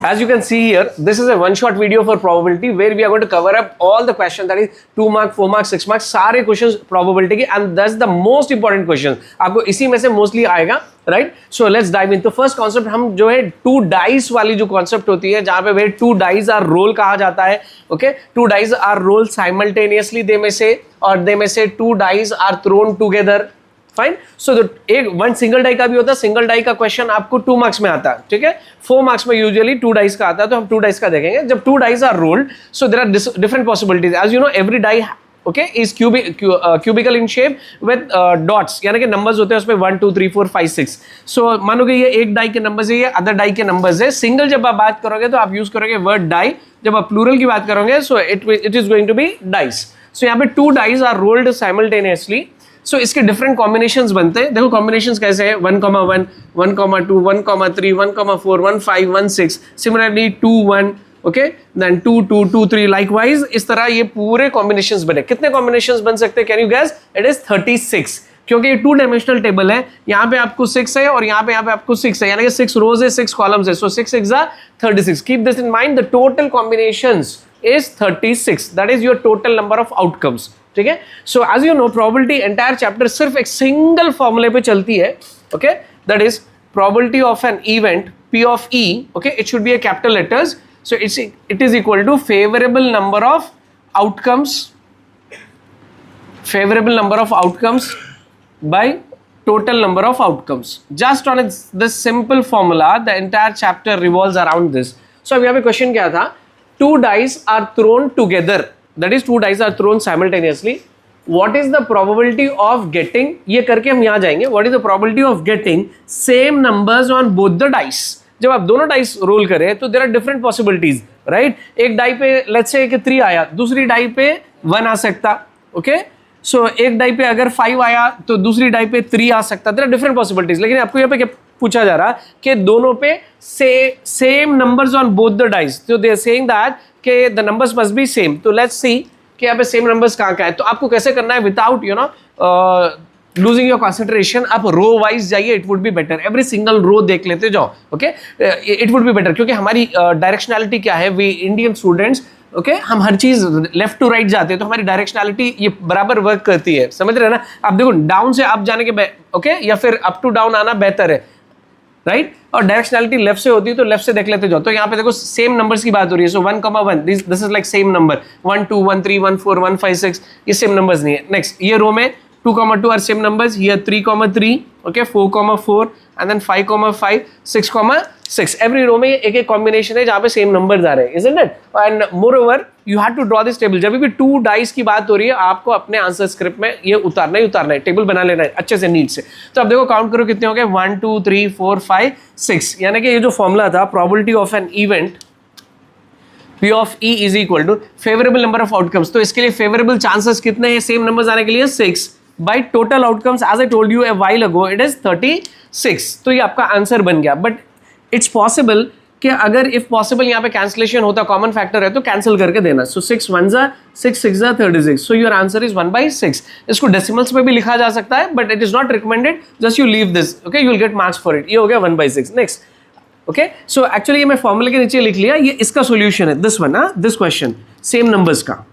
As you can see here, this is a one-shot video for probability where we are going to cover up all the questions, that is 2 mark, 4 mark, 6 mark, सारे questions probability के, and that's the most important question. आपको इसी में से mostly आएगा, right? So let's dive into first concept. हम जो है 2 dice वाली जो concept होती है, जहाँ पे 2 dice are roll कहा जाता है, okay? 2 dice are rolled simultaneously, they may say, और they may say 2 dice are thrown together. Fine. So एक वन सिंगल डाई का भी होता है. सिंगल डाई का क्वेश्चन आपको 2 मार्क्स में आता है, ठीक है. 4 मार्क्स में यूजुअली 2 डाइस का आता है, तो हम 2 डाइस का देखेंगे. जब 2 dice are rolled, so there are different possibilities. As you know, every die okay is cubical in shape with dots, यानी कि नंबर्स होते हैं उसमें 1 2 3 4 5 6. सो मानो कि ये एक डाई के नंबर्स है, ये अदर डाई के नंबर्स है. सिंगल जब आप बात करोगे तो आप यूज करोगे वर्ड डाई. जब आप प्लूरल की बात करोगे, so it is going to be dice. So यहाँ पे 2 dice are rolled simultaneously. So इसके डिफरेंट कॉम्बिनेशंस बनते हैं. देखो कॉम्बिनेशंस कैसे हैं. 1,1, 1,2, 1,3, 1,4, 1, 5, 1, 6. Similarly 2, 1, okay, then 2, 2, 2, 3. लाइकवाइज इस तरह ये पूरे कॉम्बिनेशंस बने. कितने कॉम्बिनेशंस बन सकते हैं? Can you guess? It is 36, क्योंकि ये 2 डायमेंशनल टेबल है. यहाँ पे आपको 6 है और यहाँ पे आपको 6 है, यानी कि 6 रोज है, 6 कॉलम्स है. सो 6 6 36. Keep this in mind. The total combinations is 36. that is your total number of outcomes. ठीक है. So as you know, probability entire chapter सिर्फ एक सिंगल फॉर्मूले पे चलती है. Okay, that is probability of an event P of E. Okay, it should be a capital letters. so it is equal to favorable number of outcomes by total number of outcomes. just on this simple formula the entire chapter revolves around this. so अब यहाँ पे question क्या था? 2 dice are thrown together, that is 2 dice are thrown simultaneously. what is the probability of getting, ये करके हम यहाँ जाएंगे, what is the probability of getting same numbers on both the dice. जब आप दोनों डाइस रोल करें तो there are different possibilities, right. एक डाई पे लेट्स से 3 आया, दूसरी डाई पे 1 आ सकता. ओके, सो एक डाई पे अगर 5 आया तो दूसरी डाई पे 3 आ सकता. There are different possibilities. लेकिन आपको यहाँ पे क्या पूछा जा रहा कि दोनों पे same numbers on both the dice. तो दे आर सेइंग दैट कि the numbers must be same. तो लेट्स सी कि यहाँ पे सेम नंबर्स कहाँ है. तो आपको कैसे करना है without you know losing your concentration? आप रो वाइज जाइए, it would be better. Every single row देख लेते जाओ. Okay, it would be better, क्योंकि हमारी डायरेक्शनैलिटी क्या है, वी इंडियन स्टूडेंट्स, ओके, हम हर चीज लेफ्ट टू राइट जाते हैं, तो हमारी डायरेक्शनैलिटी ये बराबर वर्क करती है. समझ रहे हैं ना? आप देखो, डाउन से अप जाने के ओके, या फिर अप टू डाउन आना बेहतर है, राइट. और डायरेक्शनैलिटी लेफ्ट से होती है, तो लेफ्ट से देख लेते जाओ. तो यहाँ पे देखो सेम नंबर्स की बात हो रही है. सो 1,1 this is like same number. 1 2 1 3 1 4 1 5 6 ये सेम नंबर्स नहीं है. नेक्स्ट, ये रो में 2,2 are same numbers. Here 3,3, okay, 4,4 and then 5,5 6,6. Every row में एक एक कॉम्बिनेशन है जहाँ पे सेम नंबर्स आ रहे हैं, isn't it? And moreover you have to draw this table. जब भी 2 डाइस की बात हो रही है, आपको अपने आंसर स्क्रिप्ट में ये उतारना है, टेबल बना लेना है अच्छे से, नीट से. तो अब देखो, काउंट करो कितने हो गए. 1 2 3 4 5 6. यानी कि ये जो फॉर्मूला था, probability of an event P of E is equal to favourable number of outcomes. तो इसके लिए फेवरेबल चांसेस कितने हैं सेम नंबर्स आने के लिए? 6. By total outcomes, as I told you a while ago, it is 36. तो ये आपका आंसर बन गया. बट इट्स पॉसिबल कि अगर इफ पॉसिबल यहाँ पे कैंसिलेशन होता, कॉमन फैक्टर है, तो कैंसिल करके देना. सो 6 1 6 6 36. सो योर आंसर इज 1/6. इसको डेसिमल्स में भी लिखा जा सकता है, but it is not recommended. Just you leave this, okay, you will get marks for it. ये हो गया 1/6. नेक्स्ट, ओके, सो एक्चुअली ये मैं फॉर्मूले के नीचे लिख लिया. ये इसका सोल्यूशन है, this one, this question, same numbers का,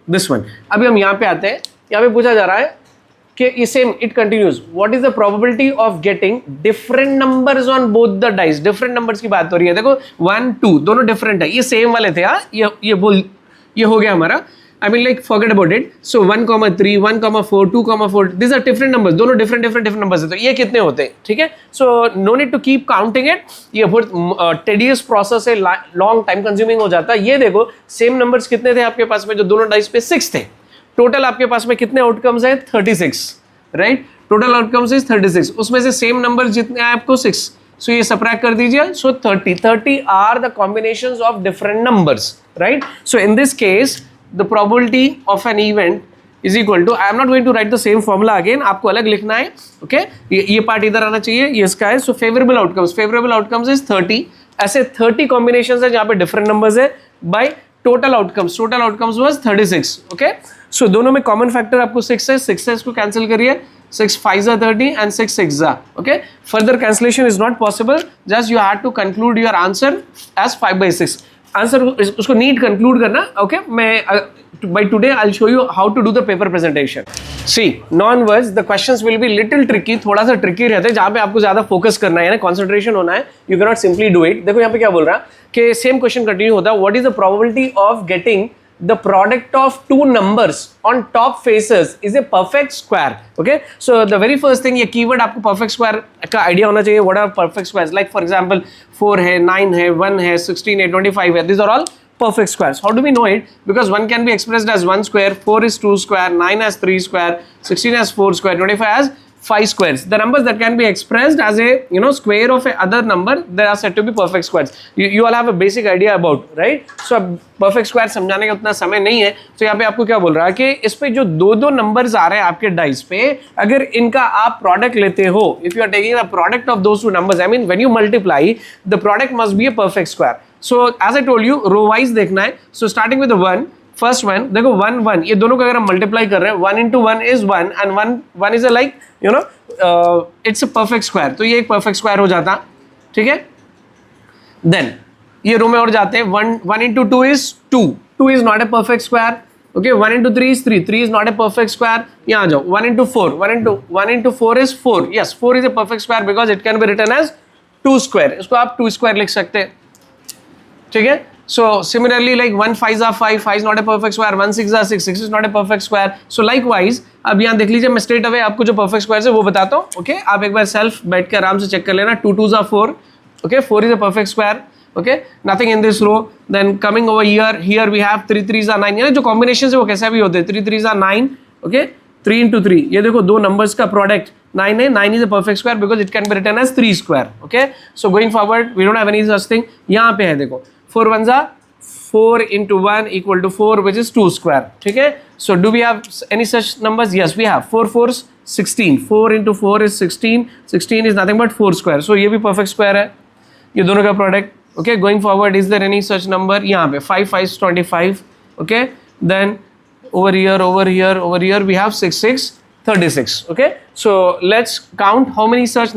दिस वन. अभी हम यहाँ पे आते हैं. यहाँ पे पूछा जा रहा है कि ये same, it continues. What is the probability of getting different numbers on both the dice. Different numbers की बात हो रही है. देखो 1 2 दोनों डिफरेंट है, ये सेम वाले थे. ये हो गया हमारा. I mean like forget about it. So 1,3 1,4 2,4 this are different numbers. दोनों डिफरेंट नंबर्स है. तो ये कितने होते हैं? ठीक है. So no need to keep counting it. ये बहुत टेडियस प्रोसेस है, लॉन्ग टाइम कंज्यूमिंग हो जाता है. ये देखो सेम नंबर्स कितने थे आपके पास में, जो दोनों डाइस पे 6 थे. टोटल आपके पास में कितने आउटकम्स है? 36, राइट. Total outcomes is 36. उसमें से सेम नंबर जितने आए आपको 6. सो ये सबट्रैक्ट कर दीजिए. So 30 are the combinations of different numbers, right. So in this case the probability of an event is equal to, I am not going to write the same formula again, आपको अलग लिखना है. Okay, ये part इधर आना चाहिए, ये इसका है. So favourable outcomes is 30. ऐसे 30 कॉम्बिनेशंस है जहाँ पे डिफरेंट नंबर्स है. By total outcomes was 36. Okay, so दोनों में कॉमन फैक्टर आपको 6 है. 6 से इसको कैंसिल करिए. 6 5s are 30 and 6 6s are. Okay, further cancellation is not possible, just you have to conclude your answer as 5 by 6. Answer उसको NEET conclude करना. Okay, मैं by today I'll show you how to do the paper presentation. See, non-words the questions will be little tricky, थोड़ा सा tricky रहते हैं जहाँ पे आपको ज़्यादा focus करना है ना, concentration होना है. You cannot simply do it. देखो यहाँ पे क्या बोल रहा है कि same question continue होता है. What is the probability of getting the product of two numbers on top faces is a perfect square? Okay, so the very first thing, ये keyword आपको perfect square का idea होना चाहिए. What are perfect squares? Like for example 4 है, 9 है, 1 है, 16 है, 25 है. These are all perfect squares. How do we know it? Because 1 can be expressed as 1 square, 4 is 2 square, 9 as 3 square, 16 as 4 square, 25 as 5 squares. The numbers that can be expressed as a square of a other number, they are said to be perfect squares. You all have a basic idea about, right? So perfect square समझाने का उतना समय नहीं है. तो यहाँ पे आपको क्या बोल रहा है कि इस पे जो दो नंबर्स आ रहे हैं आपके डाइस पे, अगर इनका आप प्रोडक्ट लेते हो, if you are taking the product of those two numbers, I mean when you multiply, the product must be a perfect square. So as I told you, row wise देखना है. So starting with the 1, first one, देखो 1 1, ये दोनों को अगर हम multiply कर रहे हैं, 1 into 1 is 1 and 1 is a like it's a perfect square. तो ये एक perfect square हो जाता, ठीक है. Then ये रो में और जाते हैं, 1 into 2 is 2, 2 is not a perfect square. Okay, 1 into 3 is 3, 3 is not a perfect square. यहाँ आ जाओ, 1 into 4, 1 into 4 is 4. Yes, 4 is a perfect square because it can be written as 2 square. इसको आप 2 square लिख सकते हैं, ठीक है. So similarly, like 1 5s are 5, 5 is not a perfect square, 1 6s are 6, 6 is not a perfect square. So likewise, अब यहाँ देख लीजिए, मैं straight away आपको जो perfect squares है वो बताता हूँ. Okay, आप एक बार self बैठ के आराम से चेक कर लेना. 2 2s are 4. Okay, 4 is a perfect square. Okay, nothing in this row. Then coming over here we have 3 3s are 9. यानी जो combinations है वो कैसे भी होते हैं. 3 3s are 9. Okay, 3 into 3. ये देखो दो numbers का product 9 है. 9 is a perfect square because it can be written as 3 square. Okay, so going forward we don't have any such thing. यहाँ पे है देखो 4 1s are 4 into 1 equal to 4, which is 2 square. ठीक है. So do we have any such numbers? Yes, we have. 4 4s 16. 4 into 4 is 16. 16 is nothing but 4 square. So ये भी perfect square है, ये दोनों का product. Okay, going forward, is there any such number? यहाँ पे 5 5 is 25. Okay, then over here we have 6 6 36. Okay, so let's count how many such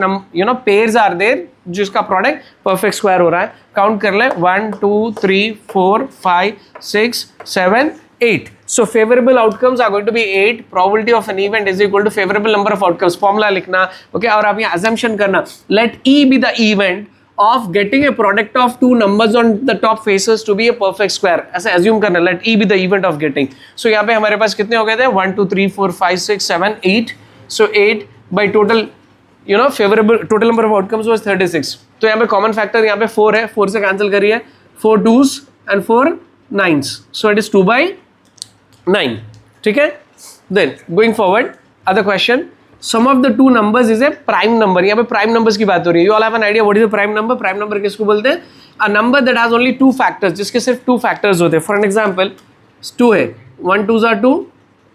pairs are there जिसका product perfect square हो रहा है. काउंट कर ले, 1 2 3 4 5 6 7 8. So favorable outcomes are going to be 8. Probability of an event is equal to favorable number of outcomes. Formula लिखना. Okay, और आप यहाँ assumption करना, let E be the event of getting a product of two numbers on the top faces to be a perfect square. ऐसे assume करना, let E be the event of getting. So यहाँ पे हमारे पास कितने हो गए थे? 1 2 3 4 5 6 7 8. So 8 by total favorable total number of outcomes was 36. तो यहाँ पे common factor यहाँ पे 4 है, 4 से cancel करिए, 4 2s and 4 9s. So it is 2 by 9. ठीक है. Then going forward, other question. Sum of the two numbers is a prime number. यहाँ पे prime numbers की बात हो रही है. You all have an idea what is a prime number? Prime number किसको बोलते हैं? A number that has only two factors, जिसके सिर्फ two factors होते हैं. For an example, 2 है, 1 2s are 2,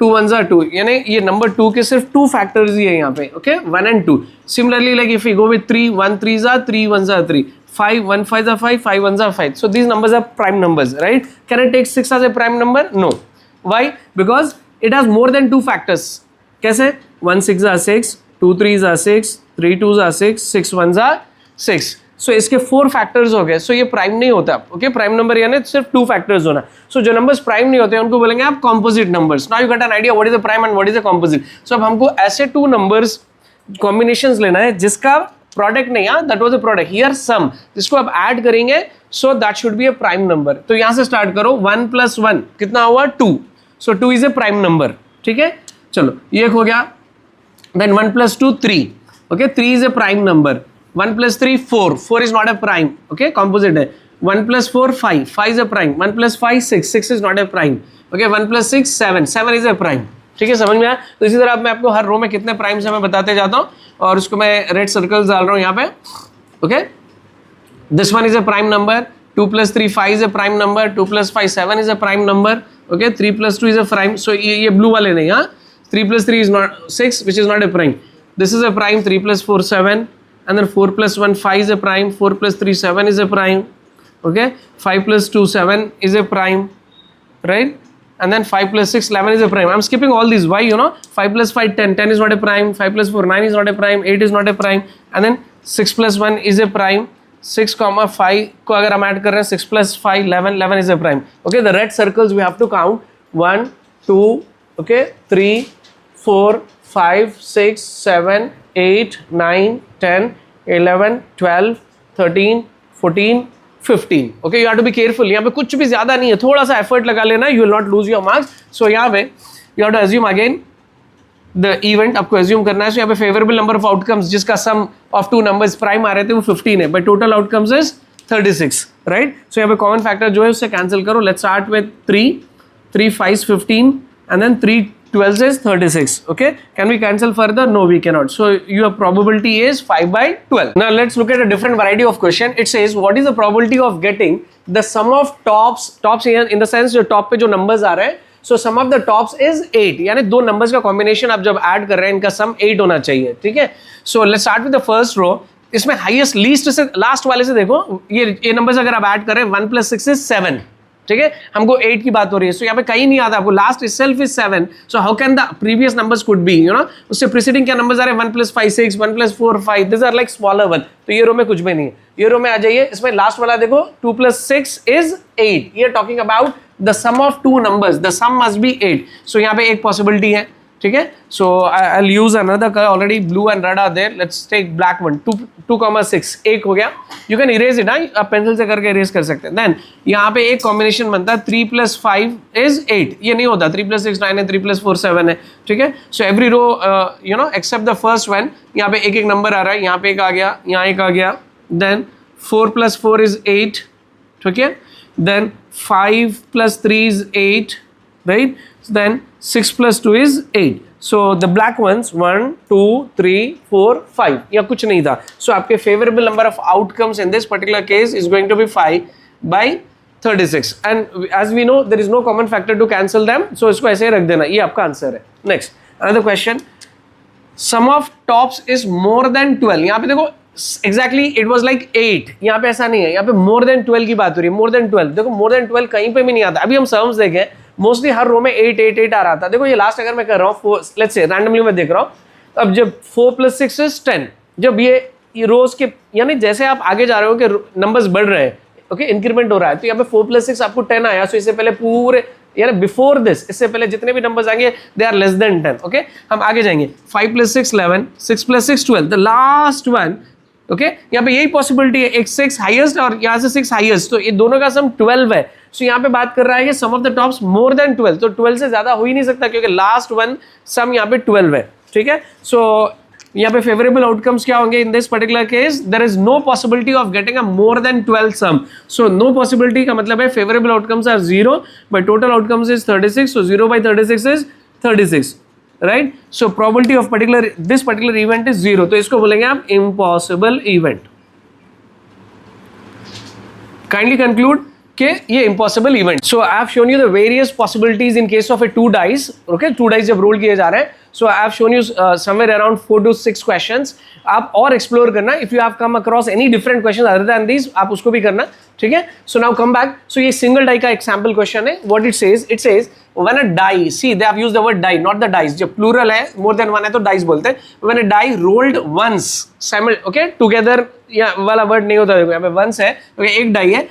2 1s are 2. यानी ये number 2 के सिर्फ two factors ही है यहाँ पे. Okay, 1 and 2. Similarly, like if we go with 3, 1 3s are 3, 1s are 3. 5 1 5s are 5, 5 1s are 5. So these numbers are prime numbers, right? Can I take 6 as a prime number? No. Why? Because it has more than two factors. कैसे? 1 6s are 6, 2 3s are 6, 3 2s are 6, 6 1s are 6. So इसके 4 factors हो गए. So ये prime नहीं होता. Okay, prime number यानी सिर्फ 2 factors होना. So जो नंबर्स प्राइम नहीं होते हैं उनको बोलेंगे आप composite numbers. Now you got an idea what is a prime and what is a composite. So अब हमको ऐसे 2 नंबर्स कॉम्बिनेशंस लेना है जिसका प्रोडक्ट नहीं, हाँ that was a product, here sum, जिसको आप ऐड करेंगे. So that should be a prime number. तो यहाँ से स्टार्ट करो. 1 + 1 कितना हुआ? 2. सो 2 इज अ प्राइम नंबर. ठीक है, चलो ये हो गया. Then 1 + 2 3. Okay, 3 is a prime number. 1 + 3 4. 4 is not a prime. Okay, composite है. 1 + 4 5. 5 is a prime. 1 + 5 6. 6 is not a prime. Okay, 1 + 6 7. 7 is a prime. ठीक है, समझ में आया? तो इसी तरह मैं आपको हर रो में कितने प्राइम्स है मैं बताते जाता हूँ और उसको मैं रेड सर्कल्स डाल रहा हूँ यहाँ पे. Okay, this one is a prime number. 2 + 3 5 is a prime number. 2 + 5 7 is a prime number. Okay, 3 + 2 is a prime. So ये ब्लू वाले नहीं, हाँ. 3 + 3 is not 6, which is not a prime. This is a prime. 3 + 4 7, and then 4 + 1 5 is a prime. 4 + 3 7 is a prime. Okay, 5 + 2 7 is a prime, right? and then 5 plus 6 11 is a prime. I'm skipping all these. Why? 5 plus 5 10, 10 is not a prime, 5 plus 4 9 is not a prime, 8 is not a prime, and then 6 plus 1 is a prime. 6 comma 5 को अगर हम add कर रहे हैं 6 plus 5 11, 11 is a prime. Okay, the red circles we have to count 1 2 okay 3 4 5 6 7 8 9 10 11 12 13 14 15. Okay, you have to be careful. यहाँ पे कुछ भी ज्यादा नहीं है, थोड़ा सा एफर्ट लगा लेना, you will not lose your marks. So यहाँ पे you have to assume again the event, आपको assume करना है. So यहाँ पे favorable number of outcomes जिसका sum of two numbers prime आ रहे थे वो 15 है, but total outcomes is 36, right? So यहाँ पे common factor जो है उससे cancel करो. Let's start with 3 5 is 15 and then 3 12 is 36. Okay, can we cancel further? No, we cannot. So your probability is 5 by 12. Now let's look at a different variety of question. It says what is the probability of getting the sum of tops here in the sense जो top पे जो numbers आ रहे हैं, so sum of the tops is 8. यानी दो numbers का combination आप जब add कर रहे हैं इनका sum 8 होना चाहिए. ठीक है, so let's start with the first row. इसमें highest least से last वाले से देखो, ये numbers अगर आप add कर रहे हैं 1 plus 6 is 7. ठीक है, हमको 8 की बात हो रही है. सो यहाँ पे कहीं नहीं आता, आपको last itself is 7. So how can the previous numbers could be, उससे प्रीसीडिंग क्या नंबर्स आ रहे हैं 1 plus 5 6, 1 plus 4 5, this are like smaller one. तो ये रो में कुछ भी नहीं है, ये रो में आ जाइए. इसमें लास्ट वाला देखो 2 plus 6 is 8. ये talking about the sum of two numbers, the sum must be 8. So यहाँ पे एक पॉसिबिलिटी है. ठीक है, so I will use another colour, already blue and red are there. Let's take black one. 2,6 एक हो गया. यू कैन इरेज इट, आप पेंसिल से करके इरेज कर सकते हैं. देन यहाँ पे एक कॉम्बिनेशन बनता है 3 plus 5 is 8. ये नहीं होता, 3 plus 6 9 है, 3 plus 4 7 है. ठीक है, so every row except the first one, यहाँ पे एक एक नंबर आ रहा है. यहाँ पे एक आ गया, यहाँ एक आ गया. Then 4 plus 4 is 8. ठीक है, then 5 plus 3 is 8, right? Then 6 plus 2 is 8. So the black ones 1 2 3 4 5, या कुछ नहीं था. So आपके favorable number of outcomes in this particular case is going to be 5 by 36. And as we know there is no common factor to cancel them, so इसको ऐसे ही रख देना. ये आपका आंसर है. Next, another question. Sum of tops is more than 12. यहाँ पे देखो exactly it was like 8. यहाँ पे ऐसा नहीं है, यहाँ पे more than 12 की बात हो रही है. more than 12, देखो more than 12 कहीं पे भी नहीं आता. अभी हम sums देखें, मोस्टली हर रो में 8 8 8 आ रहा था. देखो ये लास्ट अगर मैं कर रहा हूँ, लेट्स से रैंडमली मैं देख रहा हूँ, अब जब 4 plus 6 is 10, जब ये रोज के यानी जैसे आप आगे जा रहे हो कि नंबर्स बढ़ रहे हैं, ओके, इंक्रीमेंट हो रहा है, तो यहाँ पे 4 plus 6 आपको 10 आया. सो इससे पहले पूरे यानी बिफोर दिस, इससे पहले जितने भी नंबर्स आएंगे they are less than 10. Okay, हम आगे जाएंगे. 5 plus 6 11, 6 plus 6 12, the last one. Okay, यहाँ पे यही पॉसिबिलिटी है, एक 6 हाईएस्ट और यहाँ से 6 हाईएस्ट, तो ये दोनों का सम 12 है. सो यहाँ पे बात कर रहा है कि sum of the tops more than 12, तो 12 से ज्यादा हो ही नहीं सकता क्योंकि लास्ट वन सम यहाँ पे 12 है. ठीक है, सो यहाँ पे फेवरेबल आउटकम्स क्या होंगे in this particular case? There is no possibility of getting a more than 12 sum. So no possibility का मतलब है favourable outcomes are 0 but total outcomes is 36. So 0 by 36 is 36, right? So probability of this particular event is 0, तो इसको बोलेंगे आप impossible event. Kindly conclude कि ये impossible event. So I have shown you the various possibilities in case of a 2 dice. Okay, 2 dice जब roll किए जा रहे हैं, so I have shown you somewhere around 4 to 6 questions. आप और explore करना. If you have come across any different question other than this, आप उसको भी करना. ठीक है, so now come back. So ये सिंगल डाई का एग्जाम्पल क्वेश्चन है. What it says when a die, see they have used the word die, not the dice. जब plural है, more than one है तो dice बोलते हैं. when a die rolled once, okay, together या वाला word नहीं होता. देखो यहाँ पे once है, okay, एक die है.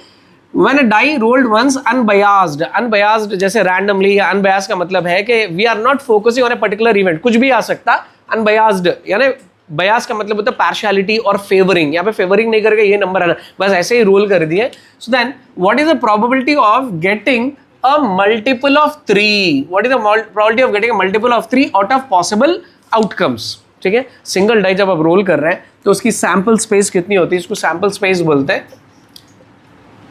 when a die rolled once unbiased जैसे randomly या unbiased का मतलब है कि we are not focusing on a particular event, कुछ भी आ सकता. unbiased यानी bias का मतलब होता है partiality और favoring. यहाँ पे favoring नहीं करके ये नंबर आना, बस ऐसे ही रोल कर दिए. so then what is the probability of getting a multiple of 3? What is the probability of getting a multiple of 3 out of possible outcomes? ठीक है, सिंगल डाई जब आप रोल कर रहे हैं तो उसकी सैंपल स्पेस कितनी होती है, इसको सैंपल स्पेस बोलते हैं.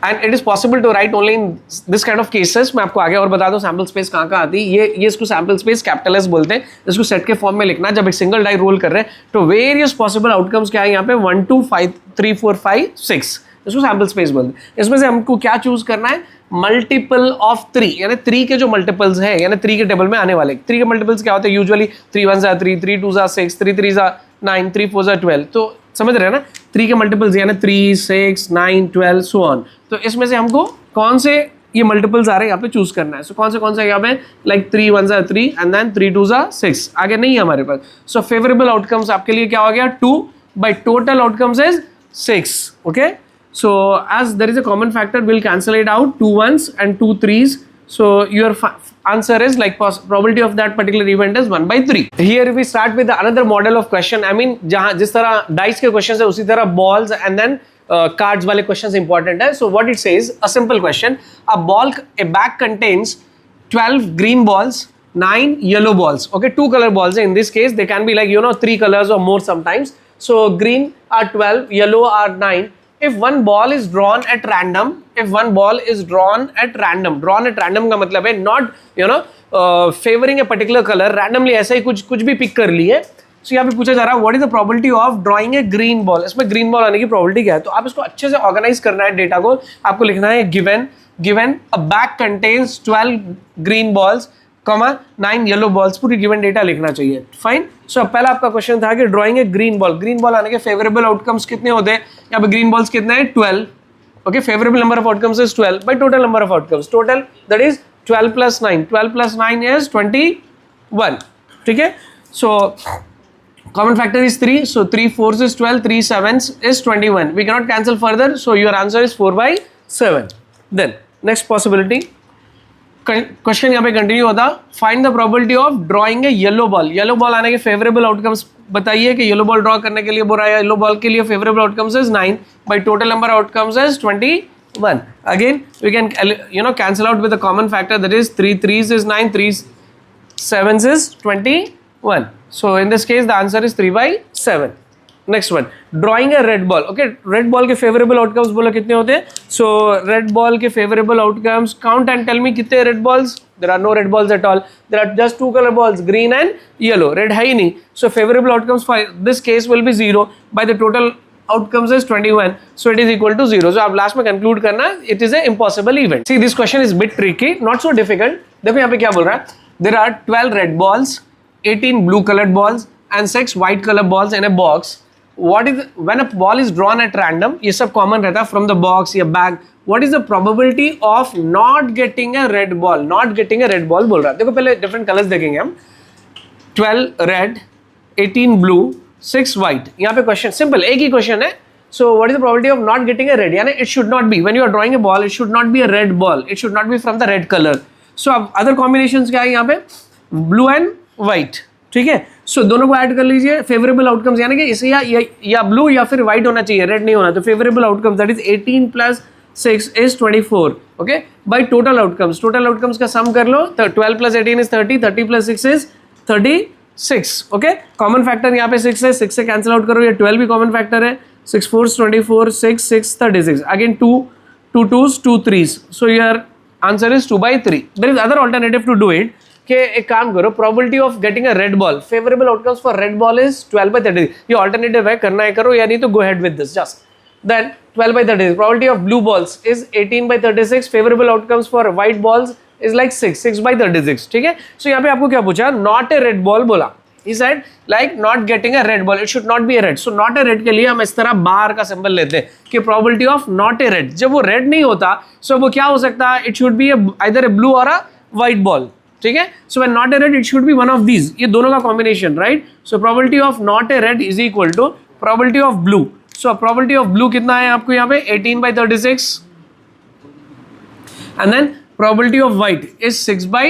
And it is possible to write only in this kind of cases. मैं आपको आगे और बता दूं सैंपल स्पेस कहाँ कहाँ आती है. ये इसको सैंपल स्पेस कैपिटल एस बोलते हैं. इसको सेट के फॉर्म में लिखना. जब एक सिंगल डाई रोल कर रहे हैं तो वेरियस पॉसिबल आउटकम्स क्या है यहाँ पे 1 2 5 3 4 5 6, इसको सैंपल स्पेस बोलते हैं. इसमें से हमको क्या चूज करना है? मल्टीपल ऑफ 3, यानी 3 के जो मल्टीपल्स हैं, यानी 3 के टेबल में आने वाले. 3 के मल्टीपल्स क्या होते हैं? यूजुअली 3 1 3, 3 2 6, 3 3 9, 3 4 12. तो समझ रहे हैं ना, 3 के मल्टीपल्स यानी 3 6 9 12 सो ऑन. तो इसमें से हमको कौन से ये मल्टीपल्स आ रहे हैं, यहाँ पे चूज करना है. सो कौन सा यहाँ पे, like 3 1s are 3 and then 3 2s are 6. आगे नहीं है हमारे पास. सो फेवरेबल आउटकम्स आपके लिए क्या हो गया, 2 by total outcomes is 6. Okay, so as there is a common factor, we'll cancel it out, 2 1s and 2 3s. So your answer is like probability of that particular event is 1 by 3. Here we start with another model of question. I mean जहाँ जिस तरह dice के questions है उसी तरह balls and then cards वाले questions important है. So what it says, a simple question, a bag contains 12 green balls, 9 yellow balls. Okay, 2 color balls in this case. They can be like 3 colors or more sometimes. So green are 12, yellow are 9. If one ball is drawn at random, drawn at random का मतलब है not favoring a particular color, randomly ऐसा ही कुछ भी pick कर लिए. So यहाँ पे पूछा जा रहा है what is the probability of drawing a green ball. इसमें green ball आने की probability क्या है, तो आप इसको अच्छे से organize करना है डेटा को. आपको लिखना है given a bag contains 12 green balls, 9 yellow balls, पूरी गिवन डेटा लिखना चाहिए. फाइन. सो पहला आपका क्वेश्चन था कि ड्राइंग ए ग्रीन बॉल आने के फेवरेबल आउटकम्स कितने होते हैं. यहाँ पे ग्रीन बॉल्स कितने हैं, 12. Okay, favourable number of outcomes is 12 bye total number of outcomes. Total that is 12 plus 9. 12 plus 9 is 21. ठीक है. सो common factor is 3, so 3 4s is 12, 3 7s is 21. We cannot cancel further, so your answer is 4 by 7. Then next possibility, question यहाँ पे continue होता, find the probability of drawing a yellow ball. Yellow ball आने के favourable outcomes बताइए कि yellow ball draw करने के लिए बोल रहा है. येलो बॉल के लिए favourable outcomes is 9 by total number outcomes is 21. Again we can cancel out with a common factor, that is 3 3s is 9, 3 7s is 21. So in this case the answer is 3 by 7. Next one, drawing a red ball. Okay, red ball के favorable outcomes बोला कितने होते हैं. So red ball के favorable outcomes, count and tell me कितने red balls. There are no red balls at all. There are just 2 color balls, green and yellow. Red है ही नहीं. So favorable outcomes for this case will be 0 by the total outcomes is 21. So it is equal to 0. So आप last में conclude करना, it is a impossible event. See, this question is bit tricky, not so difficult. देखो यहाँ पे क्या बोल रहा है. There are 12 red balls, 18 blue colored balls and 6 white colored balls in a box. What is when a ball is drawn at random, ये सब common रहता है from the box या bag. What is the probability of not getting a red ball? Not getting a red ball बोल रहा है. देखो पहले different colors देखेंगे हम. 12 red, 18 blue, 6 white. यहाँ पे question simple, एक ही question है. So what is the probability of not getting a red? यानी it should not be, when you are drawing a ball, it should not be a red ball. It should not be from the red color. So अब other combinations क्या है यहाँ पे? Blue and white. ठीक है. सो दोनों को add कर लीजिए. फेवरेबल आउटकम्स यानी कि इसे या ब्लू या फिर व्हाइट होना चाहिए, रेड नहीं होना. तो favourable outcomes that is 18 plus 6 is 24. Okay, bye total outcomes का सम कर लो. 12 plus 18 is 30, 30 plus 6 is 36. Okay, common factor यहाँ पे 6 है, 6 से कैंसिल आउट करो, ये 12 भी कॉमन फैक्टर है. 6 4s 24, 6 6 36. Again 2 2s 2 3s. So your answer is 2 by 3. There is other alternative to do it. कि एक काम करो, probability of getting a red ball, favourable outcomes for red ball is 12 by 30. ये alternative है, करना है करो या नहीं तो go head with this just. Then 12 by 30. Probability of blue balls is 18 by 36. Favourable outcomes for white balls is like 6 by 36. ठीक है. सो यहाँ पे आपको क्या पूछा, नॉट ए रेड बॉल बोला. He said like not getting a red ball, it should not be a red. So not a red के लिए हम इस तरह बार का सिंबल लेते हैं कि probability of not a red. जब वो red नहीं होता, so वो क्या हो सकता है, it should be either a blue or a white ball. ठीक है. So when not a red, it should be one of these. ये दोनों का combination, right? So probability of not a red is equal to probability of blue. So probability of blue कितना है आपको यहाँ पे, 18 by 36. And then probability of white is 6 by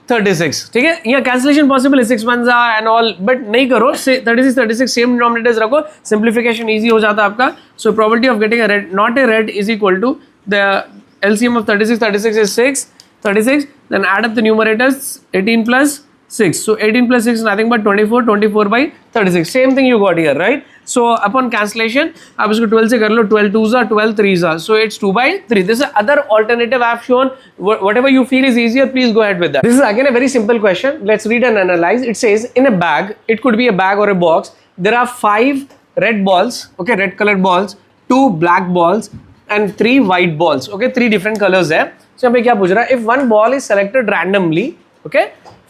36. ठीक है. यहाँ कैंसिलेशन पॉसिबल है, 6 1s एंड ऑल, बट नहीं करो. 36 36 सेम डिनोमिनेटर्स रखो, सिंप्लीफिकेशन इजी हो जाता है आपका. So probability of getting a red, not a red, is equal to the LCM of 36 36 is 6 36. Then add up the numerators, 18 plus 6. So 18 plus 6 is nothing but 24. 24 by 36. Same thing you got here, right? So upon cancellation, आप इसको 12 से कर लो. 12 2s are 12 3s are. So it's 2 by 3. This is other alternative I have shown. Whatever you feel is easier, please go ahead with that. This is again a very simple question. Let's read and analyze. It says in a bag, it could be a bag or a box. There are 5 red balls, okay, red colored balls, 2 black balls, and 3 white balls. Okay, 3 different colors है. So यहाँ पे क्या पूछ रहा है, if one ball is selected randomly, okay,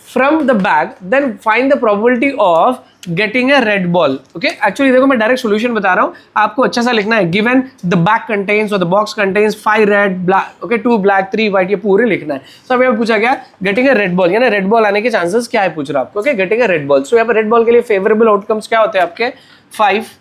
from the bag, then find the probability of getting a red ball. Okay, actually देखो मैं direct solution बता रहा हूँ, आपको अच्छा सा लिखना है. Given the bag contains or the box contains 5 red, black, okay, 2 black, 3 white, ये पूरे लिखना है. So अभी पूछा गया getting a red ball, यानी रेड बॉल आने के चांसेस क्या है पूछ रहा आपको. Okay, getting a red ball. So यहाँ पर रेड बॉल के लिए फेवरेबल आउटकम्स क्या होते हैं आपके 5.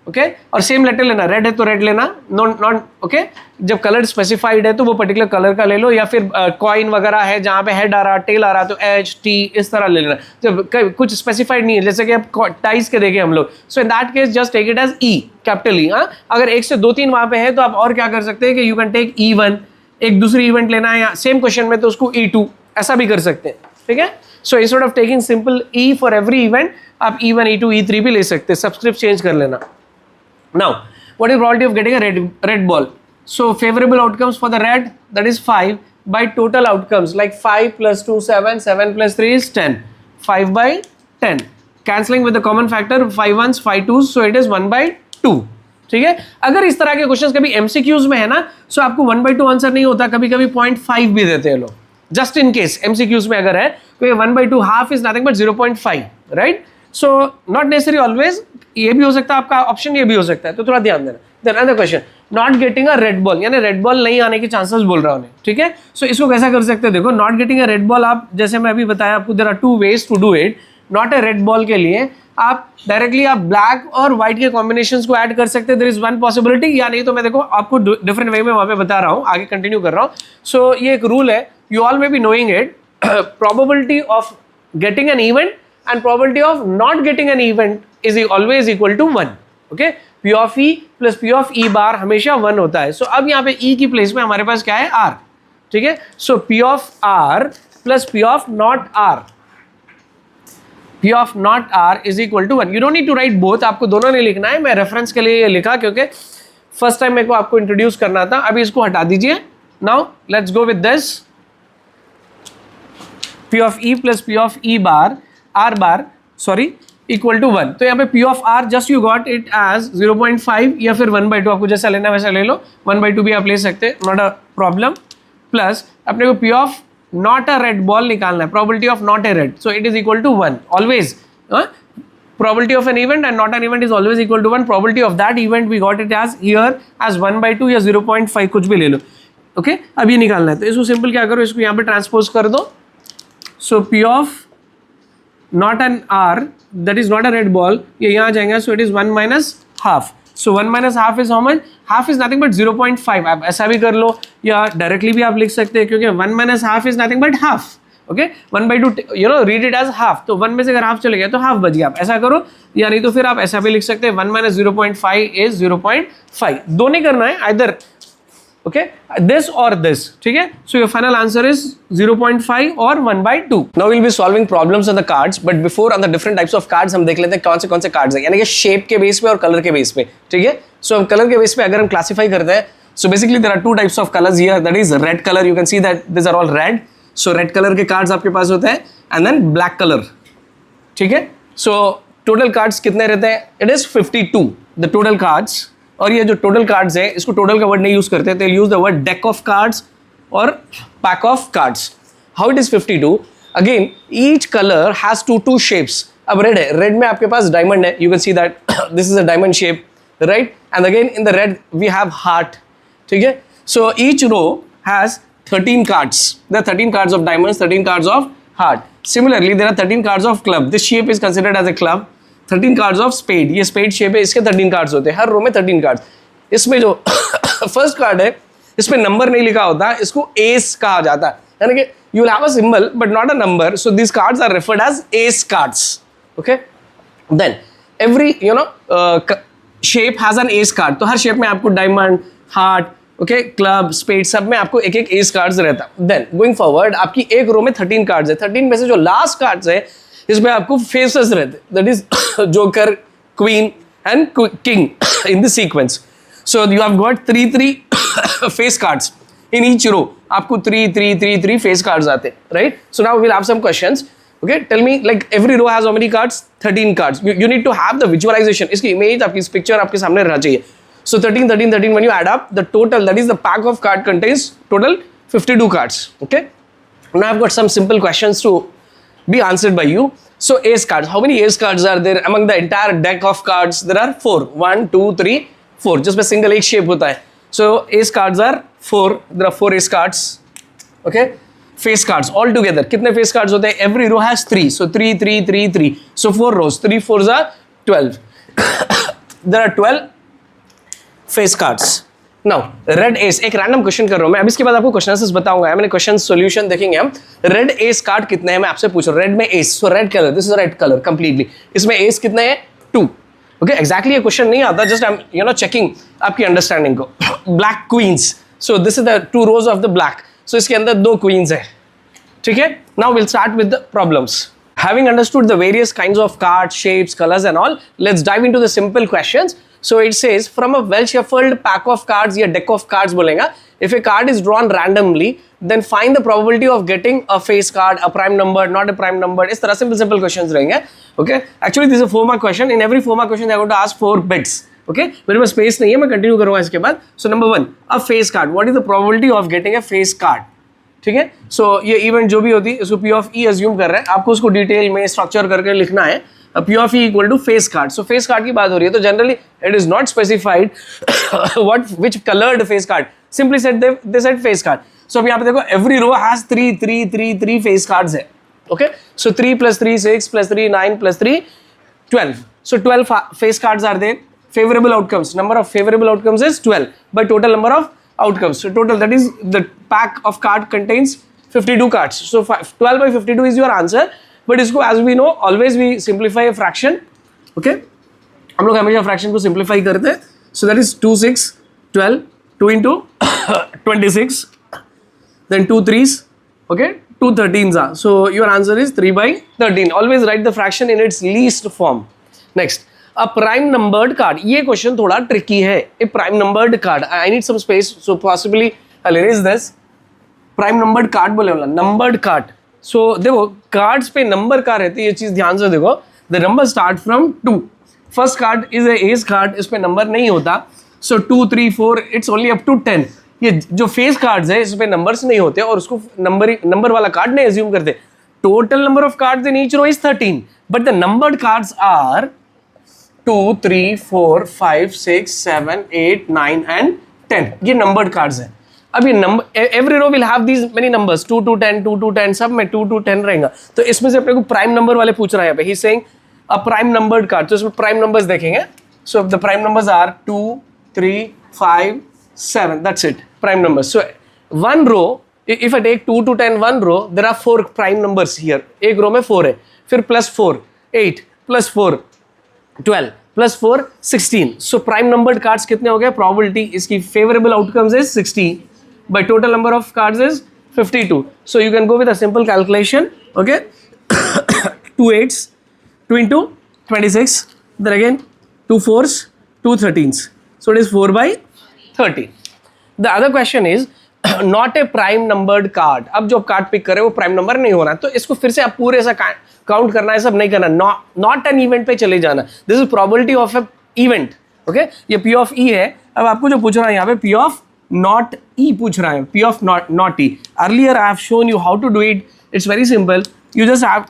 ओके और सेम लेटर लेना, रेड है तो रेड लेना, नॉट ओके. जब कलर स्पेसिफाइड है तो वो पर्टिकुलर कलर का ले लो, या फिर कॉइन वगैरह है जहाँ पे हेड आ रहा टेल आ रहा तो एच टी इस तरह ले लेना. जब कुछ स्पेसिफाइड नहीं है, जैसे कि आप टाइज के देखें हम लोग, so in that case just take it as E, capital E. हाँ, अगर 1 से 2-3 वहाँ पे है तो आप और क्या कर सकते हैं कि यू कैन टेक E1, एक दूसरी इवेंट लेना है या सेम क्वेश्चन में तो उसको E2 ऐसा भी कर सकते हैं. ठीक है, so instead of taking simple E for every event आप E1, E2, E3 भी ले सकते हैं. सबस्क्रिप्ट चेंज कर लेना. Now, what is probability of getting a red ball? So favorable outcomes for the red, that is 5 by total outcomes, like 5 plus 2 7, 7 plus 3 is 10, 5 by 10, cancelling with the common factor 5 1s 5 2s, so it is 1 by 2. ठीक है, अगर इस तरह के questions कभी MCQs में है ना, सो आपको 1 by 2 आंसर नहीं होता, कभी कभी 0.5 भी देते हैं लोग, जस्ट इन केस MCQs में अगर है तो 1 by 2 half is nothing but 0.5, right. So not necessary always, ये भी हो सकता है आपका ऑप्शन, ये भी हो सकता है, तो थोड़ा ध्यान देना. Then another question, not getting a red ball, यानी रेड बॉल नहीं आने के चांसेस बोल रहा हूँ. ठीक है, सो इसको कैसा कर सकते हैं, देखो not getting a red ball, आप जैसे मैं अभी बताया आपको, there are 2 ways to do it. Not a red ball के लिए आप डायरेक्टली आप ब्लैक और व्हाइट के कॉम्बिनेशंस को ऐड कर सकते हैं. देयर इज वन पॉसिबिलिटी, या नहीं तो मैं देखो आपको डिफरेंट वे में वहाँ पे बता रहा हूँ, आगे कंटिन्यू कर रहा हूँ. सो ये एक रूल है, you all may be knowing it. Probability of getting an event and probability of not getting an event is always equal to 1. okay, P of E plus P of E bar हमेशा 1 होता है. so अब यहाँ पे E की place में हमारे पास क्या है, R. ठीक है, so P of R plus P of not R, P of not R is equal to 1. you don't need to write both, आपको दोनों नहीं लिखना है, मैं रेफरेंस के लिए ये लिखा क्योंकि फर्स्ट टाइम मेरे को आपको इंट्रोड्यूस करना था. अभी इसको हटा दीजिए. Now let's go with this. P of E plus P of E bar R bar sorry equal to 1. तो यहाँ पे P of R just you got it as 0.5 या फिर 1 by 2, आपको जैसा लेना वैसा ले लो. 1 by 2 भी आप ले सकते हैं, नॉट अ प्रॉब्लम. प्लस अपने को P of not a red ball निकालना है, probability of not a red, so it is equal to 1 always. Probability of an event and not an event is always equal to 1. Probability of that event we got it as here as 1 by 2 या 0.5, कुछ भी ले लो. Okay, अब ये निकालना है, तो इसको सिंपल क्या करो, इसको यहाँ पे ट्रांसपोज कर दो. सो P of not an R, that is not a red ball, ये यहाँ जाएंगे, so it is 1 minus half. so 1 minus half is how much? half is nothing but 0.5. आप ऐसा भी कर लो या डायरेक्टली भी आप लिख सकते हैं, क्योंकि 1 minus half is nothing but half. okay, 1 by 2 you know read it as half, तो 1 में से अगर हाफ चले गया तो हाफ बच गया. आप ऐसा करो, या नहीं तो फिर आप ऐसा भी लिख सकते हैं, 1 minus 0.5 is 0.5. दो नहीं करना है, either okay, this or this. ठीक है, so your final answer is 0.5 or 1 by 2. Now we'll be solving problems on the cards, but before on the different types of cards हम देख लेते हैं कौन से cards हैं, यानी कि शेप के बेस पे और कलर के बेस पे. ठीक है, so कलर के बेस पे अगर हम क्लासीफाई करते हैं, so basically there are 2 types of colors here, that is red color. you can see that these are all red, so red color के cards आपके पास होते हैं, and then black color. ठीक है, so total cards कितने रहते हैं, it is 52 the total cards. और ये जो टोटल कार्ड्स है, इसको टोटल का वर्ड नहीं यूज करते, they use the word deck of cards और pack of cards. How it is 52? Again, each color has two shapes. अब रेड है, रेड में आपके पास डायमंड है, you can see that this is a diamond shape, right? And again in the red we have heart. ठीक है, so each row has 13 cards. There are 13 cards of diamonds, 13 cards of heart. Similarly, there are 13 cards of club. This shape is considered as a club. 13 cards of spade, ये spade shape है, इसके 13 cards होते हैं, हर रो में 13 cards. इसमें जो first card है, इसमें नंबर नहीं लिखा होता, इसको एस कहा जाता है, यानी कि you will have a symbol but not a number, so this cards are referred as ace cards. Okay, then every you know shape has an ace card. तो हर शेप में आपको diamond, heart, okay, club, spade, सब में आपको एक एक S cards रहता है. देन गोइंग फॉरवर्ड आपकी एक रो में 13 कार्ड्स है, 13 में से जो लास्ट कार्ड्स है इसमें आपको फेसेस रहते, that is joker, queen and king in the sequence. So you have got 3 face cards in each row, आपको 3 फेस कार्ड्स आते हैं, right? So now we will have some questions. Okay, tell me like every row has how many cards? 13 cards. You need to have the visualization, इसकी image आपकी, इस picture आपके सामने रहना चाहिए. So 13 when you add up the total, that is the pack of card contains total 52 cards. Okay, now I've got some simple questions to be answered by you. So ace cards, how many ace cards are there among the entire deck of cards? There are 4. 1, 2, 3, 4. जिसमें single एक shape होता है. So ace cards are 4. There are 4 ace cards. Okay. Face cards all together. कितने face cards होते हैं? Every row has 3. So 3, 3, 3, 3. So 4 rows. 3 4s are 12. There are 12 face cards. Now red ace. एक random question कर रहा हूँ मैं. अब इसके बाद आपको क्वेश्चन आंसर्स बताऊंगा. मैंने क्वेश्चन सॉल्यूशन देखेंगे हम. रेड एस कार्ड कितने हैं मैं आपसे पूछ रहा हूँ. रेड में S. So red colour. This is red colour completely. इसमें एस कितने हैं? 2. ओके एग्जैक्टली ये क्वेश्चन नहीं आता. जस्ट आई एम चेकिंग आपकी अंडरस्टैंडिंग को. Black queens. So this is the 2 rows of the black. So इसके अंदर 2 क्वींस है. ठीक है. Now will start with the problems. Having understood the various kinds of cards, shapes, colors and all, let's dive into the simple questions. So it says, from a well shuffled pack of cards या deck of cards बोलेगा, if a card is drawn randomly, then find the probability of getting a face card, a prime number, not a prime number. इस तरह simple questions रहेंगे. Okay, actually this is a 4-mark question. In every 4-mark question they are going to ask 4 bits. Okay, मेरे पास space नहीं है, मैं continue करूँगा इसके बाद. So number 1, a face card. What is the probability of getting a face card? ठीक है. सो ये इवेंट जो भी होती है इसको पी ऑफ ई अज्यूम कर रहे हैं. आपको उसको डिटेल में स्ट्रक्चर करके लिखना है. P of E equal to face card. So face card की बात हो रही है तो generally it is not specified what which coloured face card. Simply said they said face card. So अब यहाँ पे देखो every row has 3 3 3 3 face cards है. Okay so 3 + 3 6 + 3 9 + 3 12. So 12 face cards are there. Favorable outcomes. Number of favorable outcomes is 12 by total number of outcomes. So total, that is the pack of card contains 52 cards. So 12 by 52 is your answer. But इसको as we know always we simplify a fraction. Okay? हम लोग हमेशा fraction को simplify करते हैं. So that is 2 6 12 2 into 26 then 2 3s. Okay? 2 13s are. So your answer is 3 by 13. Always write the fraction in its least form. Next. A prime numbered card. ये question थोड़ा tricky है. A prime numbered card. I need some space, so possibly I'll erase this. Prime numbered card बोले वाला. Numbered card. So देखो cards पे number का रहती है. ये चीज ध्यान से देखो. The number start from 2. First card is a ace card. इस पे नंबर नहीं होता. So 2 3 4 it's only up to 10. ये जो फेस कार्ड्स है इस पे नंबर्स नहीं होते और उसको नंबर वाला कार्ड नहीं एज्यूम करते. Total number of cards in each row is 13. But the numbered cards are 2 3 4 5 6 7 8 9 and 10. ये नंबर्ड कार्ड्स हैं. अब ये number every row will have these many numbers 2 to 10 2 to 10 सब में 2 to 10 रहेगा. तो इसमें से अपने को प्राइम नंबर वाले पूछ रहा है. He saying a prime numbered card. तो इसमें प्राइम नंबर्स देखेंगे. So the prime numbers are 2 3 5 7. That's it prime numbers. So one row if I take 2 to 10 one row there are 4 prime numbers here. एक row में 4 है. फिर +4 8 +4 12 +4 16. So prime numbered cards कितने हो गए? Probability इसकी favorable outcomes is 60 by total number of cards is 52. So you can go with a simple calculation. Okay, 2 8s 2 into 26. Then again 2 4s 2 13s. So it is 4 by 30. The other question is not a prime numbered card. अब जो card pick करे वो prime number नहीं होना. तो इसको फिर से आप पूरे ऐसा काउंट करना है, सब नहीं करना. नॉट एन इवेंट पे चले जाना. This is probability of A event. Okay ये पी ऑफ ई है. अब आपको जो पूछ रहा है यहाँ पे पी ऑफ नॉट ई पूछ रहा है. P of not E. Earlier I have shown you how to do it. It's very simple. You just have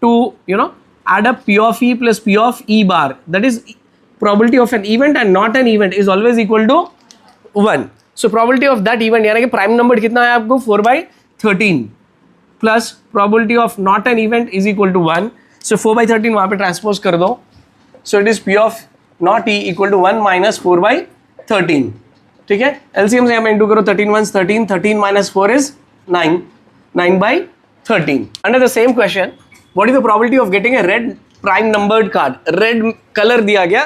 to add up p of e plus p of e bar. That is probability of an event and not an event is always equal to 1. So probability of that event यानी कि prime number कितना है आपको 4 by 13 plus probability of not an event is equal to 1. So 4 by 13 वहाँ पे transpose कर दो. So it is p of not e equal to 1 minus 4 by 13. ठीक है. LCM से यहाँ पे इंटू करो. 13 1s 13. 13 minus 4 is 9. 9 by 13. Under the same question, what is the probability of getting a red prime numbered card? Red color दिया गया.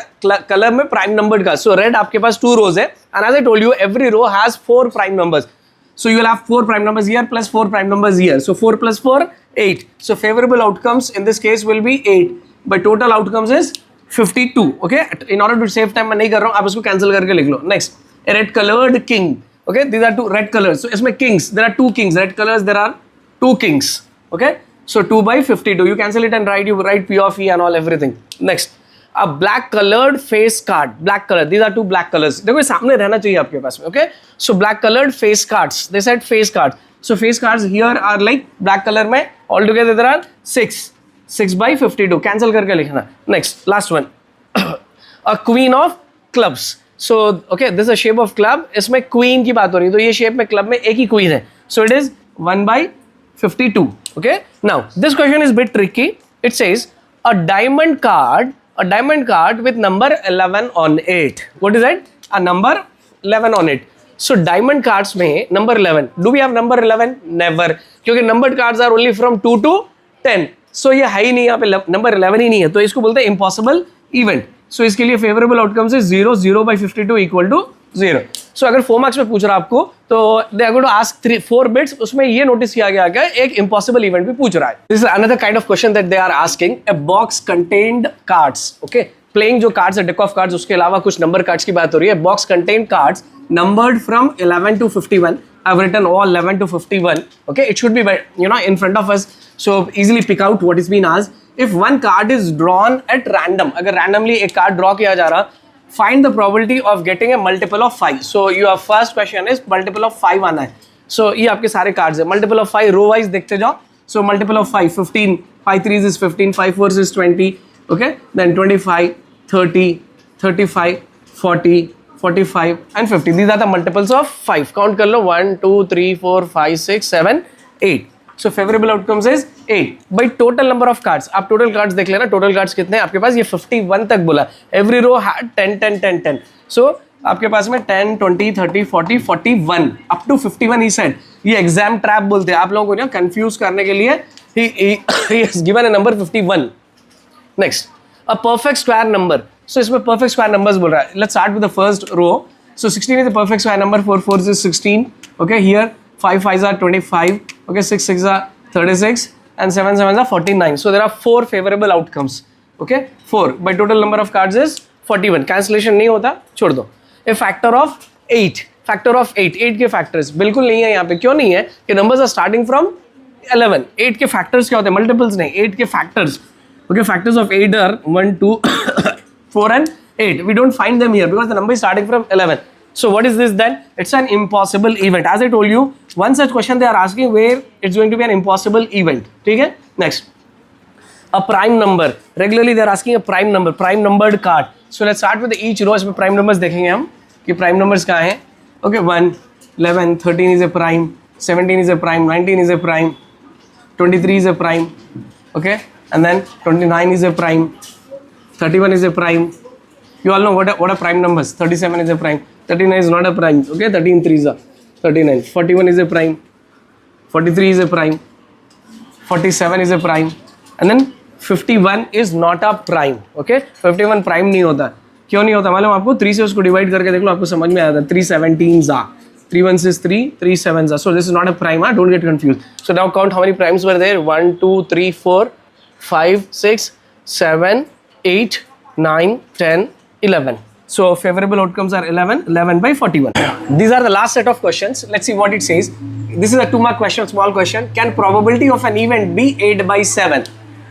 Color में prime numbered card. So red आपके पास 2 rows है. And as I told you, every row has 4 prime numbers. So you will have 4 prime numbers here plus 4 prime numbers here. So 4 plus 4, 8. So favorable outcomes in this case will be 8. But total outcomes is 52. Okay. In order to save time मैं नहीं कर रहा हूँ. आप इसको cancel करके लिख लो. Next, a red colored king. Okay. These are 2 red colors. So इसमें kings. There are 2 kings. Red colors. There are 2 kings. Okay. So 2 by 52. You cancel it and write P of E and all everything. Next, a black colored face card. Black color. These are 2 black colors. देखो ये सामने रहना चाहिए आपके पास में. Okay. So black colored face cards. They said face cards. So face cards here are like black color में altogether there are 6 by 52 cancel करके लिखना. Next last one a queen of clubs. So okay this is a shape of club. इसमें queen की बात हो रही है तो ये shape में club में एक ही queen है. So it is 1 by 52. Okay, now this question is a bit tricky. It says a diamond card with number 11 on it. What is that? A number 11 on it. So diamond cards में number 11. Do we have number 11? Never. क्योंकि numbered cards are only from 2 to 10. So ये है ही नहीं, यहाँ पे number 11 ही नहीं है, तो इसको बोलते हैं impossible event. So इसके लिए favorable outcomes is 0 by 52 equal to 0. So अगर 4 marks में पूछ रहा है आपको तो they are going to ask 4 bits. उसमें ये notice किया गया कि एक impossible event भी पूछ रहा है. This is another kind of question that they are asking. A box contained cards. Okay, playing जो cards है deck of cards उसके अलावा कुछ number cards की बात हो रही है. Box contained cards numbered from 11 to 51. I've written all 11 to 51. Okay, it should be in front of us, so easily pick out what is being asked. If one card is drawn at random, अगर randomly एक card draw किया जा रहा, find the probability of getting a multiple of 5. So your first question is multiple of 5 आना है. So ये आपके सारे cards है. Multiple of 5 row wise देखते जाओ. So multiple of 5 15, 5 3s is 15, 5 4s is 20. Okay, then 25, 30, 35, 40, 45 and 50. These are the multiples of 5. Count कर लो 1 2 3 4 5 6 7 8. So favorable outcomes is 8. By total number of cards, आप total cards देख लेना. Total cards कितने हैं आपके पास? ये 51 तक बोला. Every row had 10 10 10 10. So आपके पास में 10 20 30 40 41 up to 51 he said. ये exam trap बोलते हैं. आप लोगों को ना confuse करने के लिए he has given a number 51. Next, a perfect square number. So इसमें perfect square numbers बोल रहा है. Let's start with the first row. So 16 is the perfect square number. 4 4s is 16. Okay, here 5 5s are 25. Okay, 6 6s are 36 and 7 7s are 49. So there are 4 favorable outcomes. Okay, 4 by total number of cards is 41. Cancellation नहीं होता, छोड़ दो. A factor of 8. Factor of 8. 8 के factors बिल्कुल नहीं है यहाँ पे. क्यों नहीं है? कि numbers are starting from 11. 8 के factors क्या होते हैं? Multiples नहीं. 8 के factors. Okay, factors of 8 are 1 2 4 and 8. We don't find them here because the number is starting from 11. So what is this then? It's an impossible event. As I told you, one such question they are asking where it's going to be an impossible event. ठीक है? Next, a prime number. Regularly they are asking a prime number, prime numbered card. So let's start with each row. इसमें prime numbers देखेंगे हम कि prime numbers कहाँ हैं. Okay, 1, 11, 13 is a prime, 17 is a prime, 19 is a prime, 23 is a prime. Okay, and then 29 is a prime. 31 is a prime. You all know what a prime numbers. 37 is a prime. 39 is not a prime. Okay, 13 3s are 39. 41 is a prime. 43 is a prime. 47 is a prime. And then 51 is not a prime. Okay, 51 prime नहीं होता. क्यों नहीं होता मालूम आपको? 3 से उसको divide करके देख लो, आपको समझ में आया था. 3 17s are. 3 1s is 3, 3 7s are. So this is not a prime. Don't get confused. So now count how many primes were there. 1 2 3 4 5 6 7 8 9 10 11. So favorable outcomes are 11 by 41. These are the last set of questions. Let's see what it says. This is a 2-mark question, small question. Can probability of an event be 8 by 7?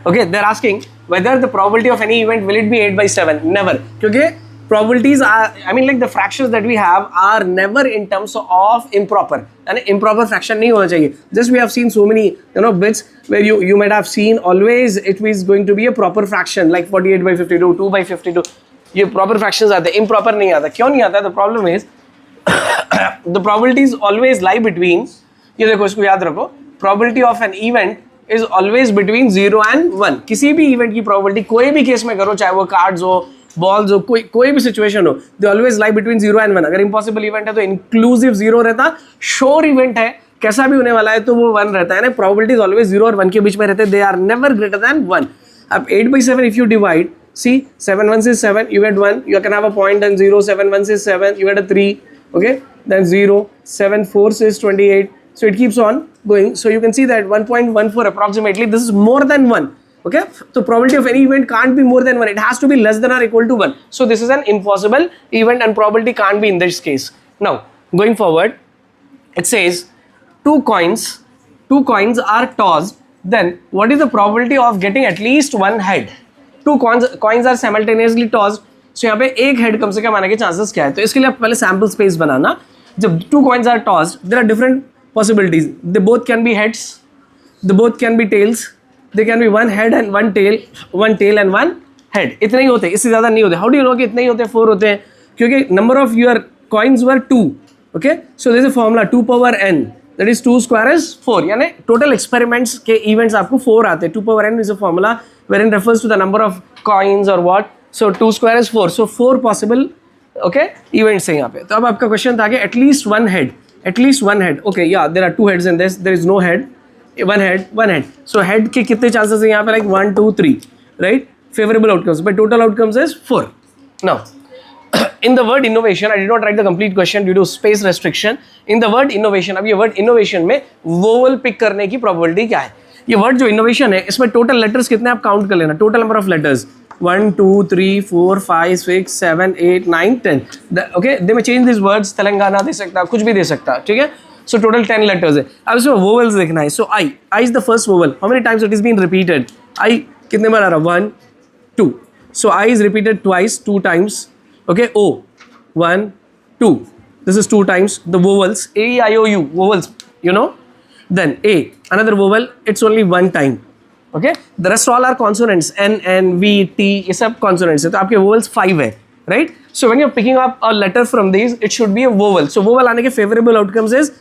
Okay, they're asking whether the probability of any event will it be 8 by 7? Never. Okay, probabilities are, I mean like the fractions that we have are never in terms of improper. And improper fraction नहीं होना चाहिए. Just we have seen so many bits where you might have seen always it is going to be a proper fraction like 48 by 52, 2 by 52. ये proper fractions आते हैं, improper नहीं आता. क्यों नहीं आता? The problem is the probabilities always lie between. ये देखो इसको याद रखो. Probability of an event is always between 0 and 1. किसी भी event की probability कोई भी केस में करो, चाहे वो cards हो, balls हो, कोई भी situation हो, they always lie between 0 and 1. अगर impossible event है तो inclusive 0 रहता. Sure event है, कैसा भी होने वाला है तो वो 1 रहता है ना. Probabilities always 0 और 1 के बीच में रहते हैं. They are never greater than 1. अब 8 by 7 if you divide, see 7 1s is 7, you get 1, you can have a point and 0, 7 1s is 7, you get a 3, okay, then 0, 7 4s is 28, so it keeps on going. So you can see that 1.14 approximately, this is more than 1. Okay, so probability of any event can't be more than 1. It has to be less than or equal to 1. So this is an impossible event and probability can't be in this case. Now going forward, it says two coins are tossed, then what is the probability of getting at least one head? Two coins are simultaneously tossed. So यहाँ पे एक head कम से कम आने के chances क्या है? तो इसके लिए आप पहले sample space बनाना. जब two coins are tossed, there are different possibilities. They both can be heads, they both can be tails, they can be one head and one tail and one head. इतने ही होते, इससे ज़्यादा नहीं होते. How do you know कि इतने ही होते, 4 होते हैं? क्योंकि number of your coins were 2. Okay, so there is a formula 2 power n, that is 2 square is 4. यानी total experiments के events आपको 4 आते हैं. 2 power n is a formula wherein refers to the number of coins or what. So 2 square is 4. So 4 possible okay events है यहाँ पे. तो अब आपका question था कि at least one head. Okay, yeah, there are 2 heads in this. There is no head. One head. So head के कितने chances हैं यहाँ पे? Like 1, 2, 3, right? Favorable outcomes. But total outcomes is 4. Now, in the word innovation, I did not write the complete question due to space restriction. In the word innovation, अब ये word innovation में vowel pick करने की probability क्या है? ये word जो innovation है, इसमें total letters कितने आप count कर लेना? Total number of letters 1, 2, 3, 4, 5, 6, 7, 8, 9, 10. Okay, they may change these words. Telangana दे सकता, कुछ भी दे सकता, ठीक है? So total 10 letters है. अब इसमें vowels देखना है. So I is the first vowel. How many times it is being repeated? I कितने बार आ रहा? 1, 2. So I is repeated twice, 2 times. Okay, O 1, 2. This is 2 times. The vowels A, E, I, O, U vowels, you know. Then A, another vowel. It's only 1 time. Okay, the rest all are consonants. N, N, V, T. ये सब consonants है. तो आपके vowels 5 है, right? So when you're picking up a letter from these, it should be a vowel. So vowel आने के favorable outcomes is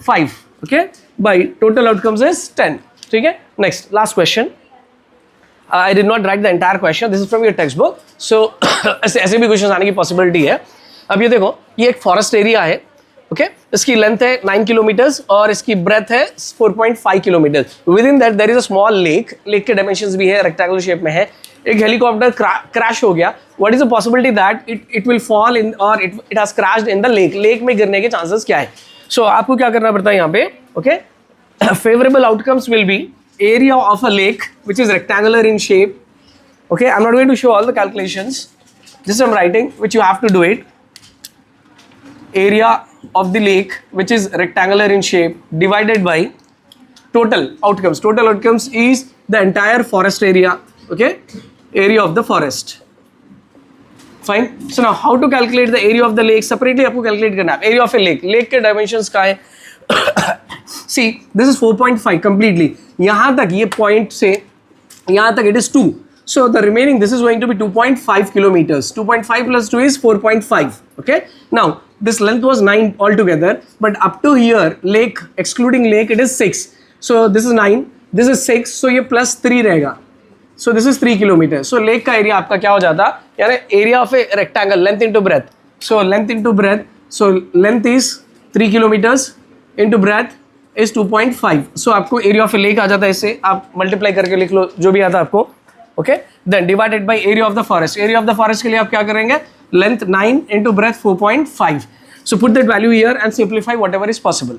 5. Okay, by total outcomes is 10. ठीक है? Next, last question. I did not write the entire question. This is from your textbook. So ऐसे भी questions आने की possibility है. अब ये देखो, ये एक forest area है. Okay, इसकी length है 9 kilometers और इसकी breadth है 4.5 kilometers. Within that there is a small lake. Lake के dimensions भी है, rectangular shape में है. एक helicopter crash हो गया. What is the possibility that it will fall in or it has crashed in the lake? Lake में गिरने के chances क्या है? So आपको क्या करना पड़ता है यहाँ पे? Okay, favorable outcomes will be area of a lake which is rectangular in shape. Okay, I'm not going to show all the calculations. Just I'm writing which you have to do it. Area of the lake which is rectangular in shape divided by total outcomes. Total outcomes is the entire forest area. Okay, area of the forest. Fine. So now how to calculate the area of the lake? Separately आपको calculate करना है. Area of a lake. Lake के dimensions क्या है? See, this is 4.5 completely. यहाँ तक ये point से यहाँ तक it is 2. So the remaining this is going to be 2.5 kilometers. 2.5 plus 2 is 4.5. Okay. Now this length was 9 altogether, but up to here lake excluding lake it is 6. So this is 9. This is 6. So ये plus 3 रहेगा. So this is 3 kilometers. So lake का area आपका क्या हो जाता? यानी area of a rectangle length into breadth. So length into breadth. So length is 3 kilometers into breadth is 2.5. So आपको area of a lake आ जाता है. इससे आप multiply करके लिख लो जो भी आता आपको. Okay, then divided by area of the forest. Area of the forest के लिए आप क्या करेंगे? Length 9 into breadth 4.5. So put that value here and simplify whatever is possible.